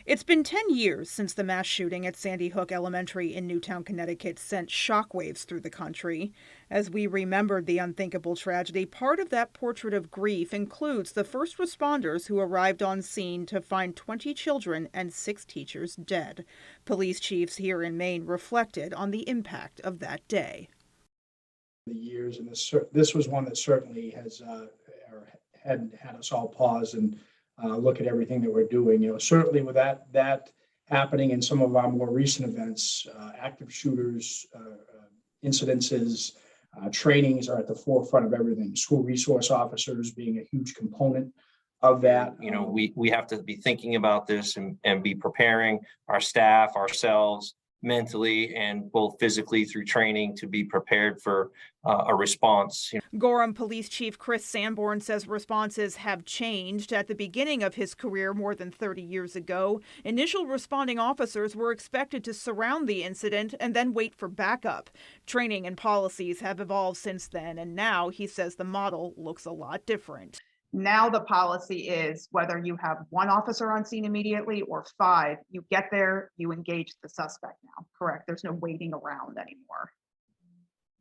It's been 10 years since the mass shooting at Sandy Hook Elementary in Newtown, Connecticut sent shockwaves through the country. As we remembered the unthinkable tragedy, part of that portrait of grief includes the first responders who arrived on scene to find 20 children and 6 teachers dead. Police chiefs here in Maine reflected on the impact of that day. The years, and this was one that certainly has or had us all pause and look at everything that we're doing. Certainly with that happening in some of our more recent events, active shooters, incidences, trainings are at the forefront of everything. School resource officers being a huge component of that. We have to be thinking about this and be preparing our staff, ourselves, mentally and both physically through training to be prepared for a response. Gorham Police Chief Chris Sanborn says responses have changed. At the beginning of his career more than 30 years ago, initial responding officers were expected to surround the incident and then wait for backup. Training and policies have evolved since then, and now he says the model looks a lot different. Now the policy is whether you have one officer on scene immediately or 5, you get there, you engage the suspect now, correct? There's no waiting around anymore.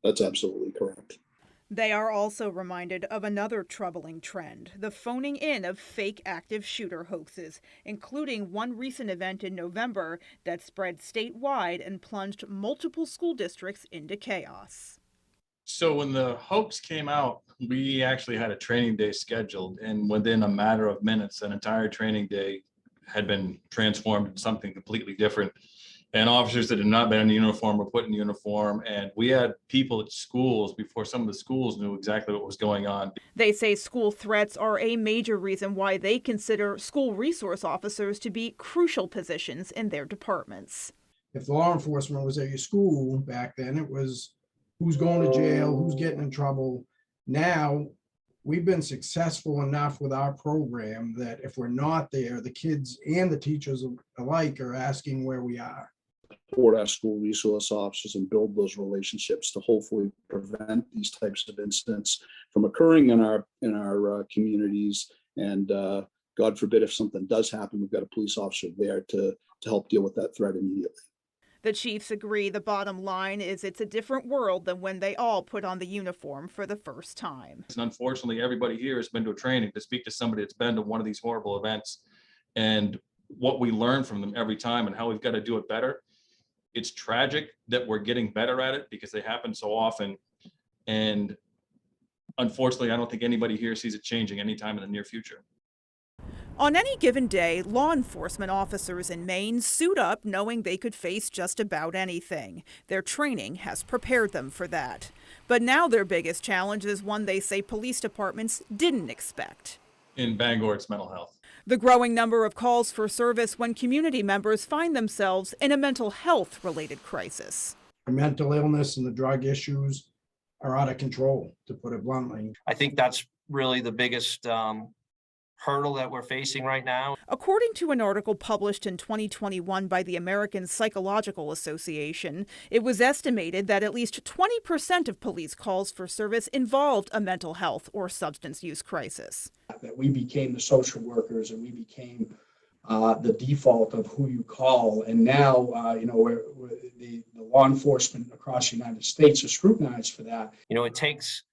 That's absolutely correct. They are also reminded of another troubling trend, the phoning in of fake active shooter hoaxes, including one recent event in November that spread statewide and plunged multiple school districts into chaos. So when the hoax came out, we actually had a training day scheduled, and within a matter of minutes, an entire training day had been transformed into something completely different. And officers that had not been in uniform were put in uniform, and we had people at schools before some of the schools knew exactly what was going on. They say school threats are a major reason why they consider school resource officers to be crucial positions in their departments. If law enforcement was at your school back then, it was who's going to jail, who's getting in trouble. Now, we've been successful enough with our program that if we're not there, the kids and the teachers alike are asking where we are. Support our school resource officers and build those relationships to hopefully prevent these types of incidents from occurring in our communities. And God forbid, if something does happen, we've got a police officer there to help deal with that threat immediately. The chiefs agree the bottom line is it's a different world than when they all put on the uniform for the first time. And unfortunately, everybody here has been to a training to speak to somebody that's been to one of these horrible events, and what we learn from them every time and how we've got to do it better. It's tragic that we're getting better at it because they happen so often. And unfortunately, I don't think anybody here sees it changing anytime in the near future. On any given day, law enforcement officers in Maine suit up knowing they could face just about anything. Their training has prepared them for that. But now their biggest challenge is one they say police departments didn't expect. In Bangor, it's mental health. The growing number of calls for service when community members find themselves in a mental health-related crisis. The mental illness and the drug issues are out of control, to put it bluntly. I think that's really the biggest hurdle that we're facing right now. According to an article published in 2021 by the American Psychological Association, it was estimated that at least 20% of police calls for service involved a mental health or substance use crisis. That we became the social workers and we became the default of who you call. And now, we're the law enforcement across the United States are scrutinized for that. It takes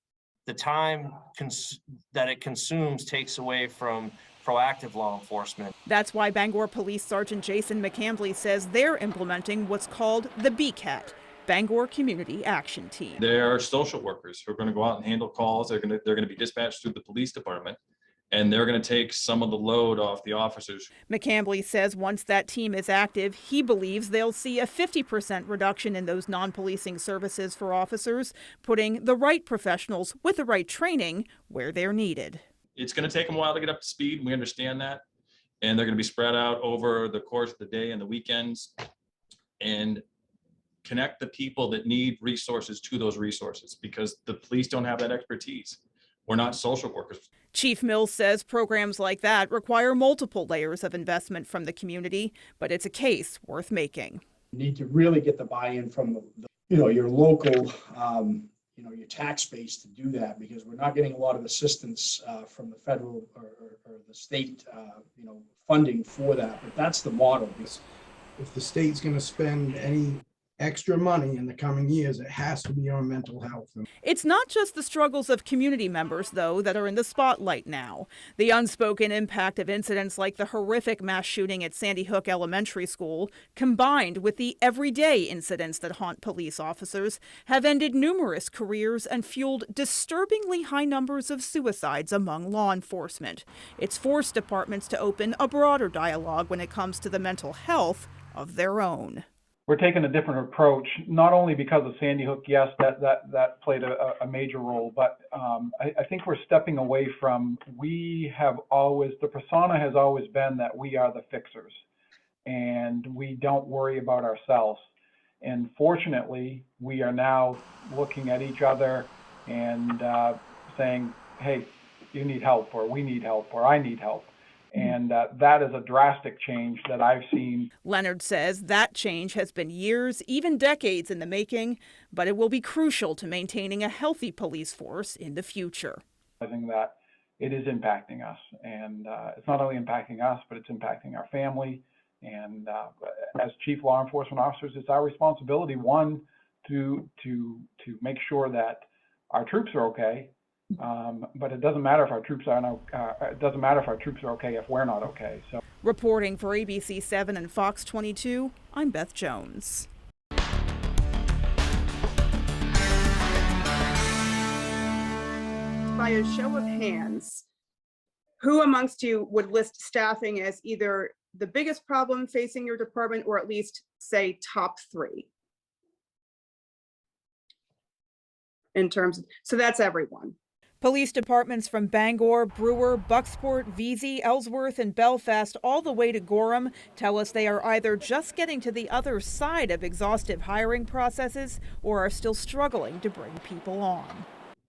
the time that it consumes takes away from proactive law enforcement. That's why Bangor Police Sergeant Jason McCambly says they're implementing what's called the BCAT, Bangor Community Action Team. There are social workers who are going to go out and handle calls. They're going to be dispatched through the police department, and they're going to take some of the load off the officers. McCambly says once that team is active, he believes they'll see a 50% reduction in those non-policing services for officers, putting the right professionals with the right training where they're needed. It's going to take them a while to get up to speed. We understand that. And they're going to be spread out over the course of the day and the weekends, and connect the people that need resources to those resources, because the police don't have that expertise. We're not social workers. Chief Mills says programs like that require multiple layers of investment from the community, but it's a case worth making. You need to really get the buy-in from your local, your tax base to do that, because we're not getting a lot of assistance from the federal or the state, funding for that. But that's the model. If the state's gonna spend any extra money in the coming years, it has to be on mental health. It's not just the struggles of community members, though, that are in the spotlight now. The unspoken impact of incidents like the horrific mass shooting at Sandy Hook Elementary School, combined with the everyday incidents that haunt police officers, have ended numerous careers and fueled disturbingly high numbers of suicides among law enforcement. It's forced departments to open a broader dialogue when it comes to the mental health of their own. We're taking a different approach, not only because of Sandy Hook, yes, that played a major role, but I think we're stepping away from, the persona has always been that we are the fixers and we don't worry about ourselves. And fortunately, we are now looking at each other and saying, hey, you need help, or we need help, or I need help. And that is a drastic change that I've seen. Leonard says that change has been years, even decades in the making, but it will be crucial to maintaining a healthy police force in the future. I think that it is impacting us, and it's not only impacting us, but it's impacting our family. And as chief law enforcement officers, it's our responsibility, one, to make sure that our troops are okay. But it doesn't matter if our troops are okay if we're not okay. So, reporting for ABC 7 and Fox 22, I'm Beth Jones. By a show of hands, who amongst you would list staffing as either the biggest problem facing your department, or at least say top 3? In terms of, so that's everyone. Police departments from Bangor, Brewer, Bucksport, Veazey, Ellsworth, and Belfast all the way to Gorham tell us they are either just getting to the other side of exhaustive hiring processes or are still struggling to bring people on.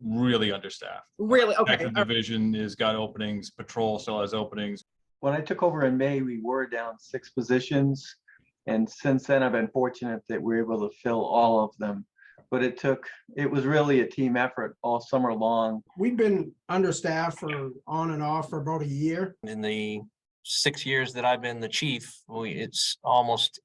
Really understaffed. Really? Okay. Detective division has got openings, patrol still has openings. When I took over in May, we were down 6 positions. And since then, I've been fortunate that we were able to fill all of them. But it was really a team effort all summer long. We've been understaffed for on and off for about a year. In the 6 years that I've been the chief, it's almost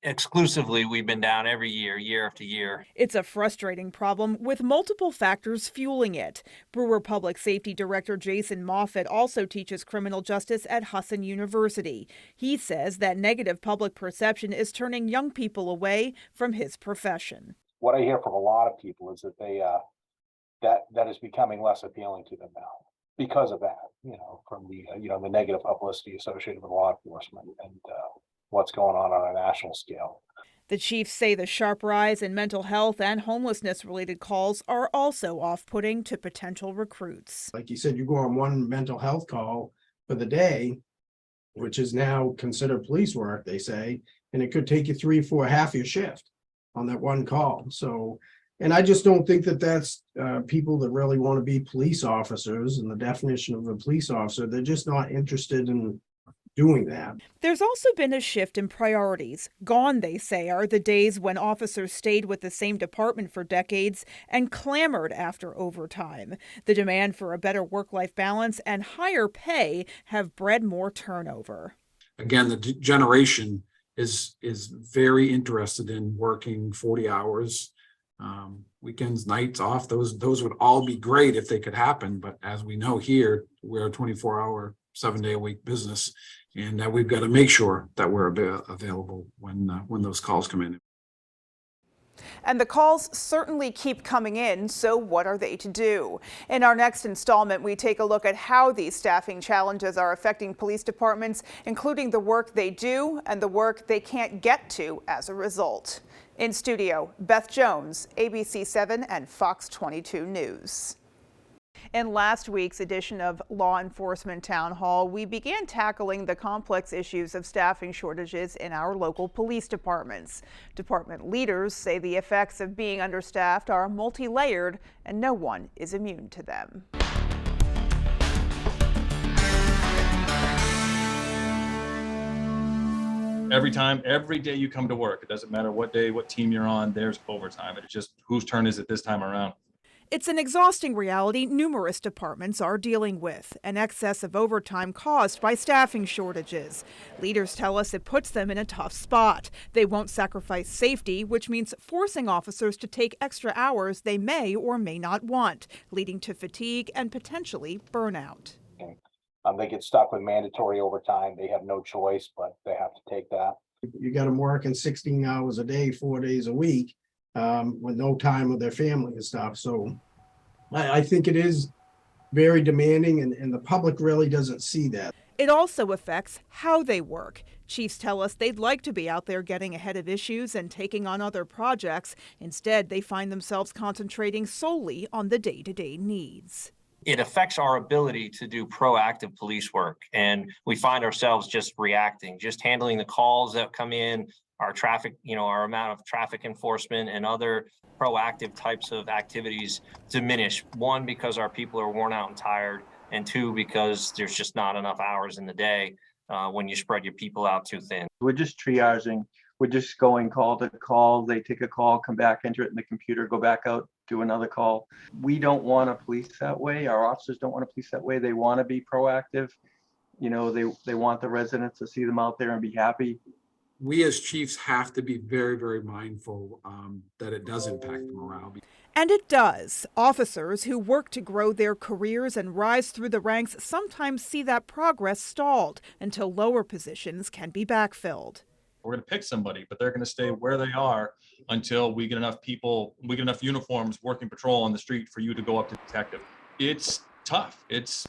exclusively we've been down every year after year. It's a frustrating problem with multiple factors fueling it. Brewer Public Safety Director Jason Moffett also teaches criminal justice at Husson University. He says that negative public perception is turning young people away from his profession. What I hear from a lot of people is that they that is becoming less appealing to them now because of that, from the the negative publicity associated with law enforcement and what's going on a national scale. The chiefs say the sharp rise in mental health and homelessness related calls are also off-putting to potential recruits. Like you said, you go on one mental health call for the day, which is now considered police work, they say, and it could take you 3, 4, half your shift on that one call. So, and I just don't think that that's people that really want to be police officers, and the definition of a police officer, they're just not interested in doing that. There's also been a shift in priorities. Gone, they say, are the days when officers stayed with the same department for decades and clamored after overtime. The demand for a better work-life balance and higher pay have bred more turnover. Again, the generation is very interested in working 40 hours, weekends, nights off. Those would all be great if they could happen. But as we know here, we're a 24-hour, 7-day-a-week business, and we've got to make sure that we're available when those calls come in. And the calls certainly keep coming in, so what are they to do? In our next installment, we take a look at how these staffing challenges are affecting police departments, including the work they do and the work they can't get to as a result. In studio, Beth Jones, ABC 7 and Fox 22 News. In last week's edition of Law Enforcement Town Hall, we began tackling the complex issues of staffing shortages in our local police departments. Department leaders say the effects of being understaffed are multi-layered and no one is immune to them. Every day you come to work, it doesn't matter what day, what team you're on, there's overtime. It's just whose turn is it this time around? It's an exhausting reality numerous departments are dealing with, an excess of overtime caused by staffing shortages. Leaders tell us it puts them in a tough spot. They won't sacrifice safety, which means forcing officers to take extra hours they may or may not want, leading to fatigue and potentially burnout. They get stuck with mandatory overtime. They have no choice, but they have to take that. You got them working 16 hours a day, 4 days a week, with no time with their family and stuff. So I think it is very demanding, and the public really doesn't see that. It also affects how they work. Chiefs tell us they'd like to be out there getting ahead of issues and taking on other projects. Instead, they find themselves concentrating solely on the day-to-day needs. It affects our ability to do proactive police work, and we find ourselves just reacting, just handling the calls that come in, our traffic, our amount of traffic enforcement and other proactive types of activities diminish. One, because our people are worn out and tired, and two, because there's just not enough hours in the day when you spread your people out too thin. We're just triaging. We're just going call to call. They take a call, come back, enter it in the computer, go back out, do another call. We don't want to police that way. Our officers don't want to police that way. They want to be proactive. They want the residents to see them out there and be happy. We as chiefs have to be very, very mindful that it does impact the morale. And it does. Officers who work to grow their careers and rise through the ranks sometimes see that progress stalled until lower positions can be backfilled. We're going to pick somebody, but they're going to stay where they are until we get enough people, we get enough uniforms working patrol on the street for you to go up to detective. It's tough. It's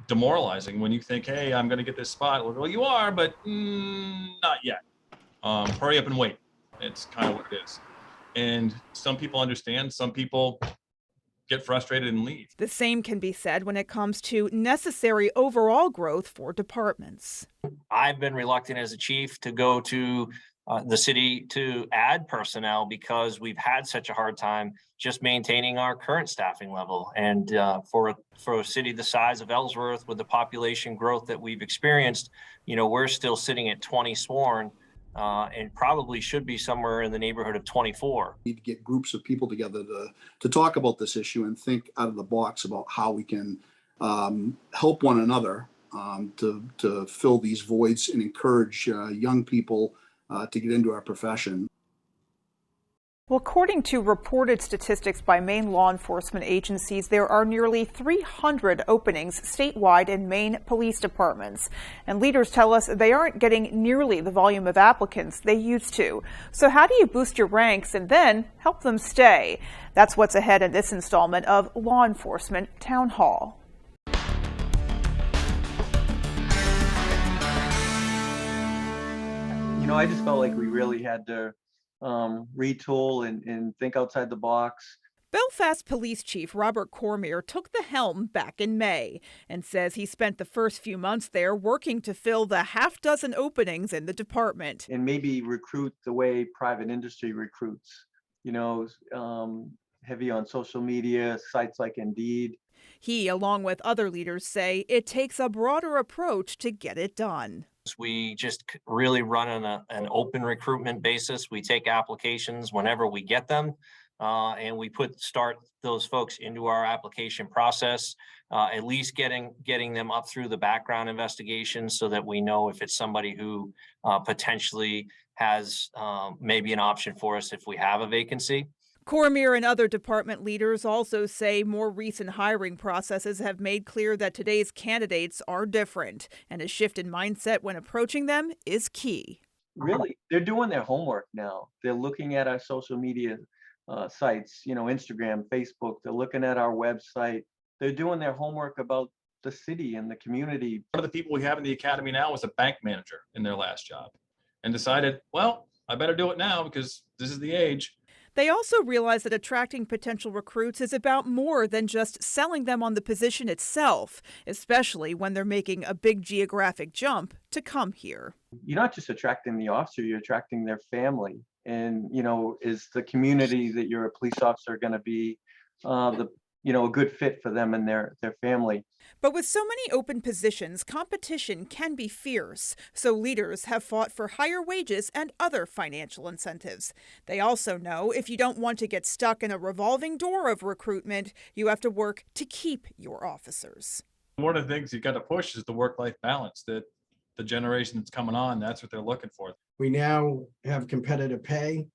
demoralizing when you think, hey, I'm going to get this spot. Well, you are, but not yet. Hurry up and wait. It's kind of what it is. And some people understand, some people get frustrated and leave. The same can be said when it comes to necessary overall growth for departments. I've been reluctant as a chief to go to the city to add personnel because we've had such a hard time just maintaining our current staffing level. And for a city the size of Ellsworth, with the population growth that we've experienced, we're still sitting at 20 sworn. And probably should be somewhere in the neighborhood of 24. We need to get groups of people together to talk about this issue and think out of the box about how we can help one another to fill these voids and encourage young people to get into our profession. Well, according to reported statistics by Maine law enforcement agencies, there are nearly 300 openings statewide in Maine police departments. And leaders tell us they aren't getting nearly the volume of applicants they used to. So how do you boost your ranks and then help them stay? That's what's ahead in this installment of Law Enforcement Town Hall. I just felt like we really had to retool and think outside the box. Belfast Police Chief Robert Cormier took the helm back in May and says he spent the first few months there working to fill the half-dozen openings in the department. And maybe recruit the way private industry recruits, heavy on social media, sites like Indeed. He, along with other leaders, say it takes a broader approach to get it done. We just really run on an open recruitment basis. We take applications whenever we get them, and we start those folks into our application process, at least getting them up through the background investigation so that we know if it's somebody who potentially has maybe an option for us if we have a vacancy. Cormier and other department leaders also say more recent hiring processes have made clear that today's candidates are different, and a shift in mindset when approaching them is key. Really, they're doing their homework now. They're looking at our social media sites, Instagram, Facebook. They're looking at our website. They're doing their homework about the city and the community. One of the people we have in the academy now was a bank manager in their last job and decided, well, I better do it now because this is the age. They also realize that attracting potential recruits is about more than just selling them on the position itself, especially when they're making a big geographic jump to come here. You're not just attracting the officer, you're attracting their family. And, is the community that you're a police officer going to be the a good fit for them and their family. But with so many open positions, competition can be fierce, so leaders have fought for higher wages and other financial incentives. They also know if you don't want to get stuck in a revolving door of recruitment, you have to work to keep your officers. One of the things you got to push is the work-life balance that the generation that's coming on, that's what they're looking for. We now have competitive pay.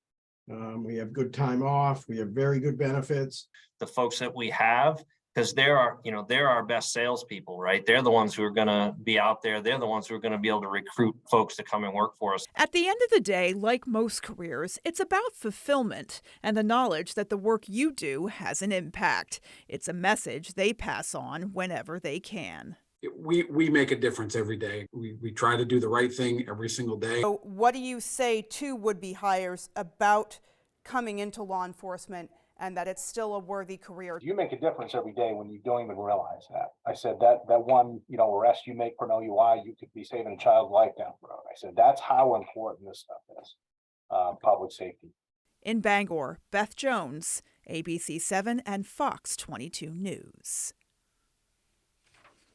We have good time off. We have very good benefits. The folks that we have, because they're our best salespeople, right? They're the ones who are going to be out there. They're the ones who are going to be able to recruit folks to come and work for us. At the end of the day, like most careers, it's about fulfillment and the knowledge that the work you do has an impact. It's a message they pass on whenever they can. We make a difference every day. We try to do the right thing every single day. So what do you say to would-be hires about coming into law enforcement and that it's still a worthy career? You make a difference every day when you don't even realize that. I said that one, arrest you make for an OUI, you could be saving a child's life down the road. I said, that's how important this stuff is, public safety. In Bangor, Beth Jones, ABC 7 and Fox 22 News.